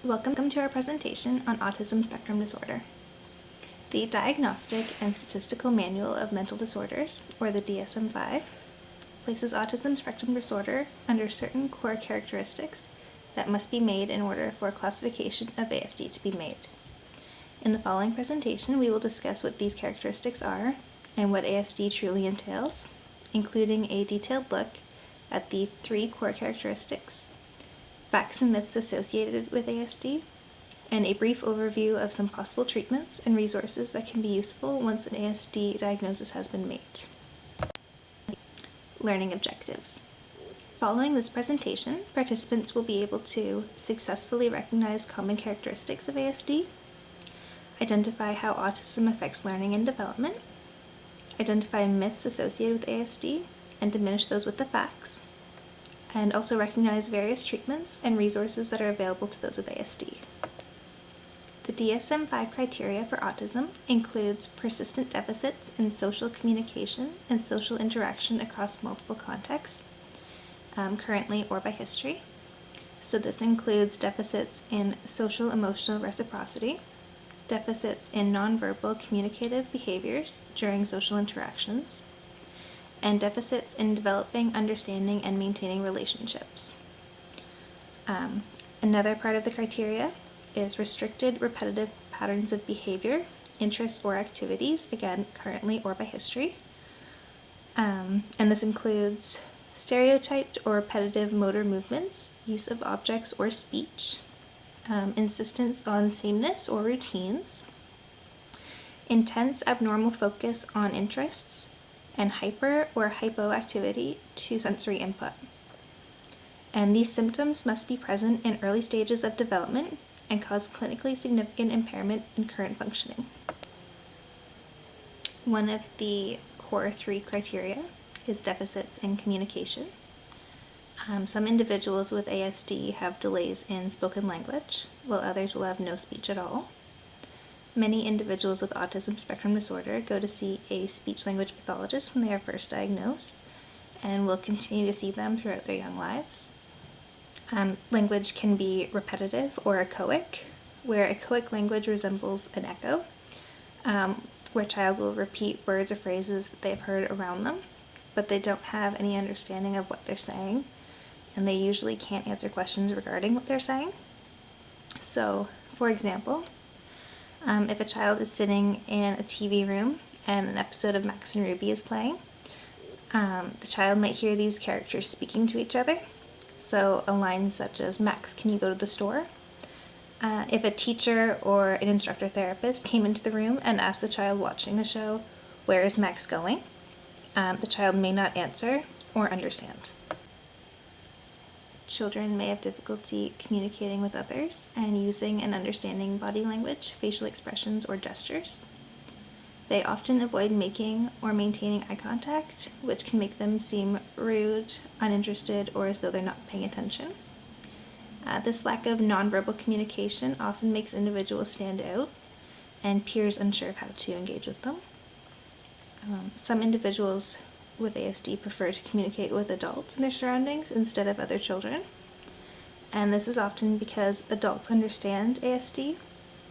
Welcome to our presentation on autism spectrum disorder. The Diagnostic and Statistical Manual of Mental Disorders, or the DSM-5, places autism spectrum disorder under certain core characteristics that must be made in order for classification of ASD to be made. In the following presentation, we will discuss what these characteristics are and what ASD truly entails, including a detailed look at the 3 core characteristics, facts and myths associated with ASD, and a brief overview of some possible treatments and resources that can be useful once an ASD diagnosis has been made. Learning objectives. Following this presentation, participants will be able to successfully recognize common characteristics of ASD, identify how autism affects learning and development, identify myths associated with ASD, and diminish those with the facts, and also recognize various treatments and resources that are available to those with ASD. The DSM-5 criteria for autism includes persistent deficits in social communication and social interaction across multiple contexts, currently or by history. So this includes deficits in social emotional reciprocity, deficits in nonverbal communicative behaviors during social interactions, and deficits in developing, understanding, and maintaining relationships. Another part of the criteria is restricted repetitive patterns of behavior, interests, or activities, again, currently or by history. And this includes stereotyped or repetitive motor movements, use of objects or speech, insistence on sameness or routines, intense abnormal focus on interests, and hyper or hypoactivity to sensory input. And these symptoms must be present in early stages of development and cause clinically significant impairment in current functioning. One of the core 3 criteria is deficits in communication. Some individuals with ASD have delays in spoken language, while others will have no speech at all. Many individuals with autism spectrum disorder go to see a speech-language pathologist when they are first diagnosed, and will continue to see them throughout their young lives. Language can be repetitive or echoic, where echoic language resembles an echo, where a child will repeat words or phrases that they've heard around them, but they don't have any understanding of what they're saying, and they usually can't answer questions regarding what they're saying. So, for example, if a child is sitting in a TV room and an episode of Max and Ruby is playing, the child might hear these characters speaking to each other. So a line such as, "Max, can you go to the store?" If a teacher or an instructor therapist came into the room and asked the child watching the show, "Where is Max going?" The child may not answer or understand. Children may have difficulty communicating with others and using and understanding body language, facial expressions, or gestures. They often avoid making or maintaining eye contact, which can make them seem rude, uninterested, or as though they're not paying attention. This lack of nonverbal communication often makes individuals stand out and peers unsure of how to engage with them. Some individuals with ASD prefer to communicate with adults in their surroundings instead of other children, and this is often because adults understand ASD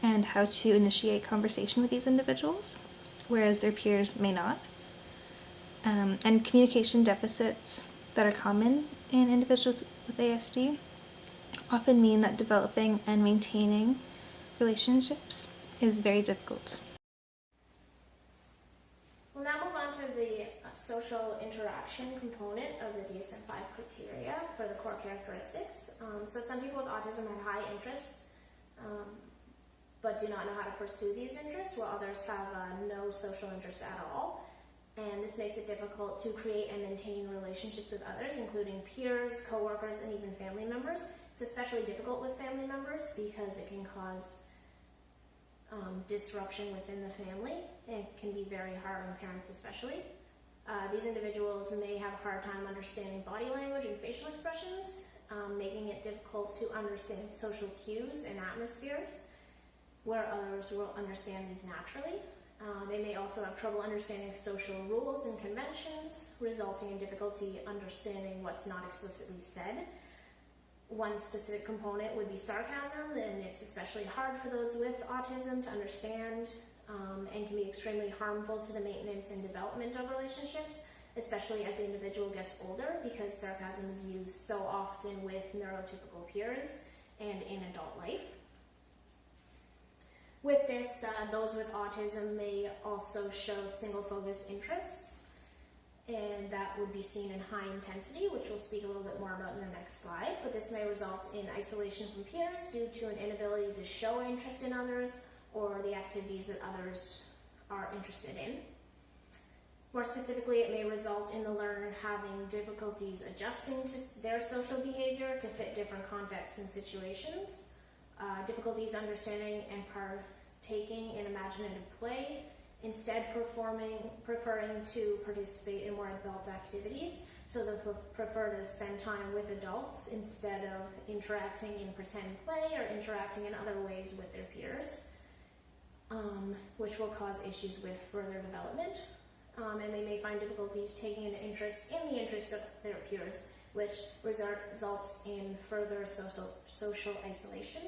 and how to initiate conversation with these individuals, whereas their peers may not. And communication deficits that are common in individuals with ASD often mean that developing and maintaining relationships is very difficult. We'll now move on to the social interaction component of the DSM-5 criteria for the core characteristics. So some people with autism have high interest, but do not know how to pursue these interests, while others have no social interest at all. And this makes it difficult to create and maintain relationships with others, including peers, coworkers, and even family members. It's especially difficult with family members because it can cause disruption within the family. It can be very hard on parents especially. These individuals may have a hard time understanding body language and facial expressions, making it difficult to understand social cues and atmospheres, where others will understand these naturally. They may also have trouble understanding social rules and conventions, resulting in difficulty understanding what's not explicitly said. one specific component would be sarcasm, and it's especially hard for those with autism to understand, and can be extremely harmful to the maintenance and development of relationships, especially as the individual gets older, because sarcasm is used so often with neurotypical peers and in adult life. With this, those with autism may also show single-focused interests, and that would be seen in high intensity, which we'll speak a little bit more about in the next slide. But this may result in isolation from peers due to an inability to show interest in others or the activities that others are interested in. More specifically, it may result in the learner having difficulties adjusting to their social behavior to fit different contexts and situations, difficulties understanding and partaking in imaginative play, instead preferring to participate in more adult activities, so they prefer to spend time with adults instead of interacting in pretend play or interacting in other ways with their peers, which will cause issues with further development. And they may find difficulties taking an interest in the interests of their peers, which results in further social isolation.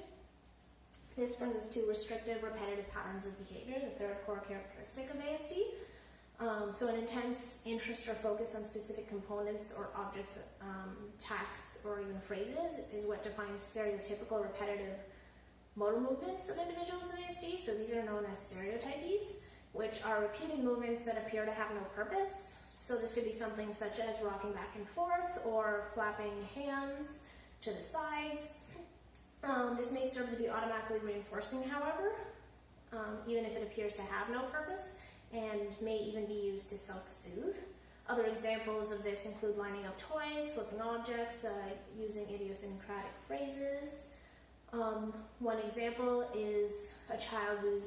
This brings us to restrictive, repetitive patterns of behavior, the third core characteristic of ASD. So an intense interest or focus on specific components or objects, tasks, or even phrases is what defines stereotypical repetitive motor movements of individuals with ASD. So these are known as stereotypies, which are repeated movements that appear to have no purpose. So this could be something such as rocking back and forth or flapping hands to the sides. This may serve to be automatically reinforcing, however, even if it appears to have no purpose, and may even be used to self-soothe. Other examples of this include lining up toys, flipping objects, using idiosyncratic phrases. One example is a child who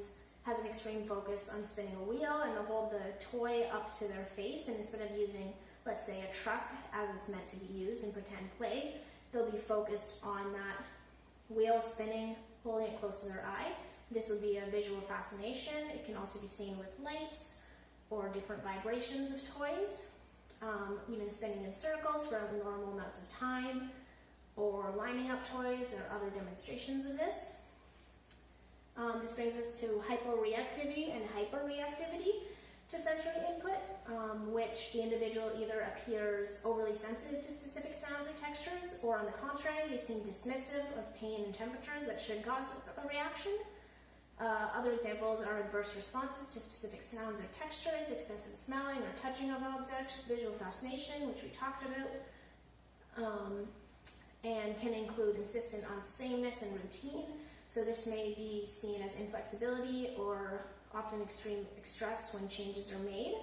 has an extreme focus on spinning a wheel, and they'll hold the toy up to their face, and instead of using, let's say, a truck as it's meant to be used in pretend play, they'll be focused on that wheel spinning, holding it close to their eye. This would be a visual fascination. It can also be seen with lights or different vibrations of toys, even spinning in circles for abnormal amounts of time, or lining up toys or other demonstrations of this. This brings us to hyporeactivity and hyperreactivity to sensory input, which the individual either appears overly sensitive to specific sounds or textures, or on the contrary, they seem dismissive of pain and temperatures that should cause a reaction. Other examples are adverse responses to specific sounds or textures, excessive smelling or touching of objects, visual fascination, which we talked about, and can include insistence on sameness and routine. So this may be seen as inflexibility or often extreme stress when changes are made,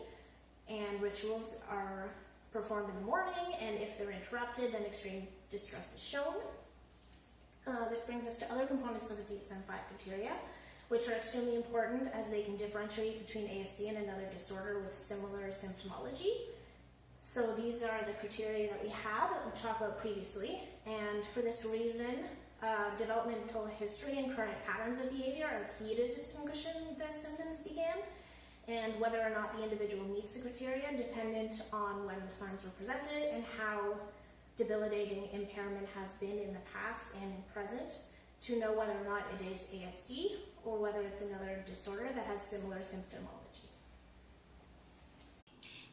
and rituals are performed in the morning, and if they're interrupted, then extreme distress is shown. This brings us to other components of the DSM-5 criteria, which are extremely important as they can differentiate between ASD and another disorder with similar symptomology. So these are the criteria that we have that we've talked about previously, and for this reason, developmental history and current patterns of behavior are key to distinguishing the symptoms began, and whether or not the individual meets the criteria dependent on when the signs were presented and how debilitating impairment has been in the past and in present to know whether or not it is ASD or whether it's another disorder that has similar symptomology.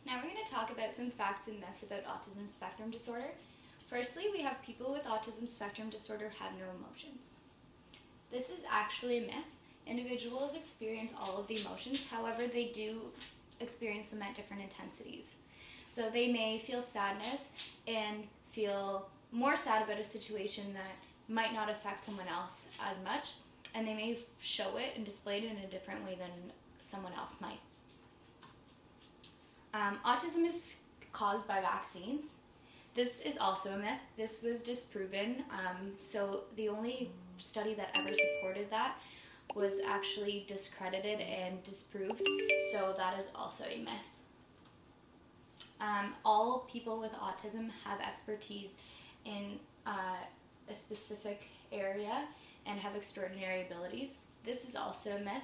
Now we're going to talk about some facts and myths about autism spectrum disorder. Firstly, we have people with autism spectrum disorder have no emotions. This is actually a myth. Individuals experience all of the emotions, however, they do experience them at different intensities. So they may feel sadness and feel more sad about a situation that might not affect someone else as much, and they may show it and display it in a different way than someone else might. Autism is caused by vaccines. This is also a myth. This was disproven. So the only study that ever supported that was actually discredited and disproved. So that is also a myth. All people with autism have expertise in a specific area and have extraordinary abilities. This is also a myth.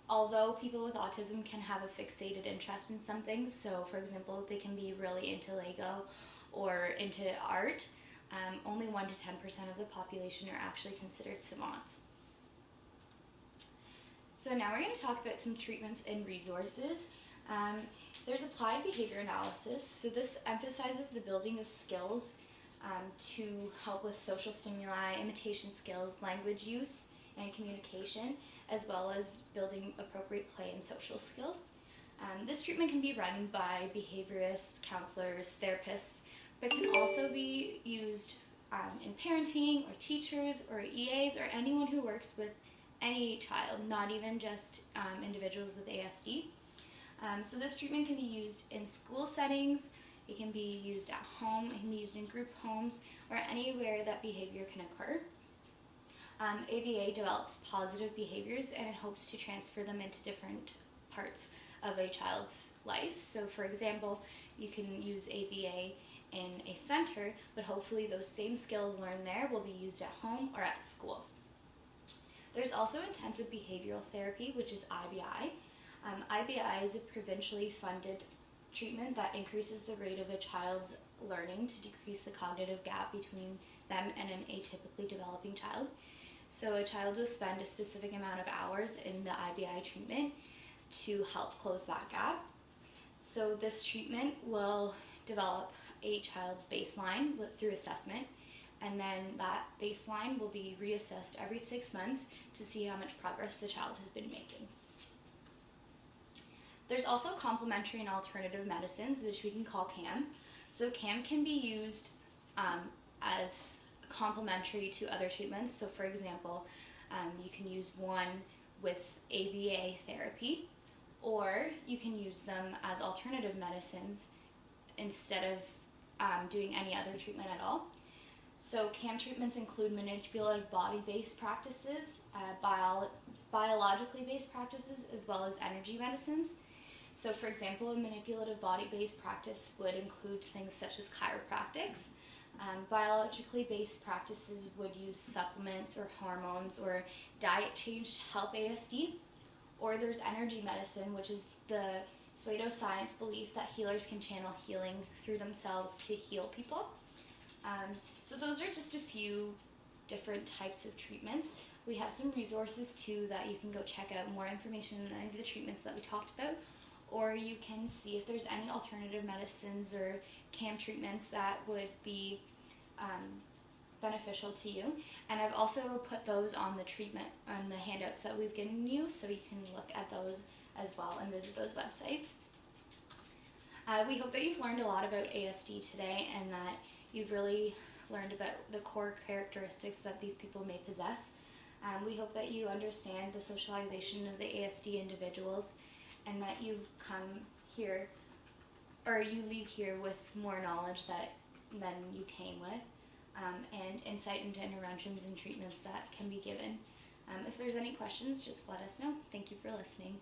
Although people with autism can have a fixated interest in something, so for example, they can be really into Lego or into art, only 1 to 10% of the population are actually considered savants. So now we're going to talk about some treatments and resources. There's applied behavior analysis. So this emphasizes the building of skills to help with social stimuli, imitation skills, language use, and communication, as well as building appropriate play and social skills. This treatment can be run by behaviorists, counselors, therapists, but can also be used in parenting or teachers or EAs or anyone who works with any child, not even just individuals with ASD. So this treatment can be used in school settings, it can be used at home, it can be used in group homes, or anywhere that behavior can occur. ABA develops positive behaviors and it hopes to transfer them into different parts of a child's life. So for example, you can use ABA in a center, but hopefully those same skills learned there will be used at home or at school. There's also intensive behavioral therapy, which is IBI. IBI is a provincially funded treatment that increases the rate of a child's learning to decrease the cognitive gap between them and an atypically developing child. So a child will spend a specific amount of hours in the IBI treatment to help close that gap. So this treatment will develop a child's baseline through assessment, and then that baseline will be reassessed every 6 months to see how much progress the child has been making. There's also complementary and alternative medicines, which we can call CAM. So CAM can be used as complementary to other treatments. So for example, you can use one with ABA therapy, or you can use them as alternative medicines instead of doing any other treatment at all. So CAM treatments include manipulative body-based practices, biologically based practices, as well as energy medicines. So for example, a manipulative body-based practice would include things such as chiropractics. Biologically based practices would use supplements or hormones or diet change to help ASD. Or there's energy medicine, which is the pseudoscience belief that healers can channel healing through themselves to heal people. So those are just a few different types of treatments. We have some resources too that you can go check out more information on any of the treatments that we talked about, or you can see if there's any alternative medicines or CAM treatments that would be beneficial to you. And I've also put those on the handouts that we've given you, so you can look at those as well and visit those websites. We hope that you've learned a lot about ASD today and that you've really learned about the core characteristics that these people may possess. We hope that you understand the socialization of the ASD individuals and that you come here, or you leave here with more knowledge than you came with, and insight into interventions and treatments that can be given. If there's any questions, just let us know. Thank you for listening.